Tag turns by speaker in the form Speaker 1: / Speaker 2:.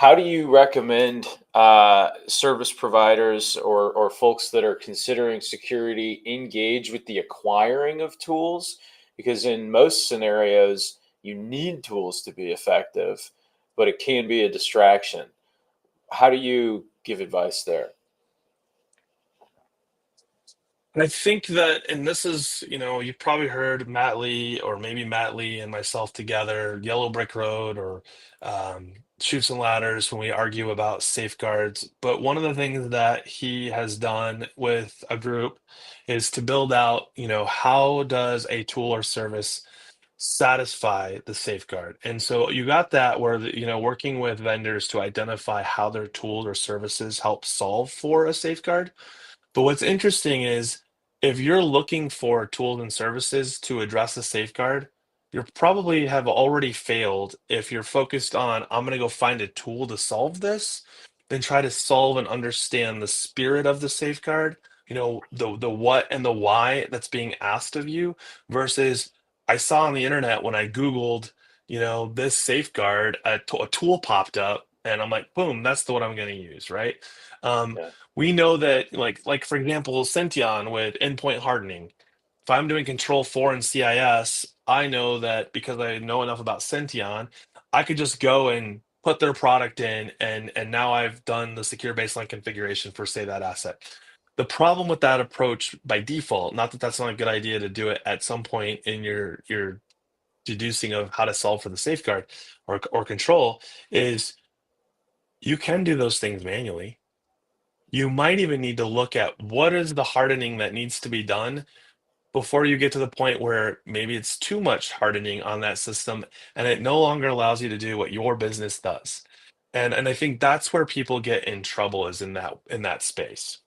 Speaker 1: How do you recommend service providers or folks that are considering security engage with the acquiring of tools? Because in most scenarios, you need tools to be effective, but it can be a distraction. How do you give advice there?
Speaker 2: And I think that, and this is, you've probably heard Matt Lee, or maybe Matt Lee and myself together, Yellow Brick Road, or Shoots and Ladders when we argue about safeguards. But one of the things that he has done with a group is to build out, how does a tool or service satisfy the safeguard? And so you got that where, working with vendors to identify how their tools or services help solve for a safeguard. But what's interesting is if you're looking for tools and services to address a safeguard, you probably have already failed if you're focused on, I'm going to go find a tool to solve this, then try to solve and understand the spirit of the safeguard, the what and the why that's being asked of you versus I saw on the internet when I Googled, this safeguard, a tool popped up and I'm like, boom, that's the one I'm going to use, right? Um,
Speaker 1: Yeah,
Speaker 2: we know that like for example, Cention with endpoint hardening. If I'm doing control 4 in CIS, I know that because I know enough about Cention, I could just go and put their product in and now I've done the secure baseline configuration for say that asset. The problem with that approach by default, not that that's not a good idea to do it at some point in your deducing of how to solve for the safeguard or control, is you can do those things manually. You might even need to look at what is the hardening that needs to be done before you get to the point where maybe it's too much hardening on that system and it no longer allows you to do what your business does. And I think that's where people get in trouble is in that space.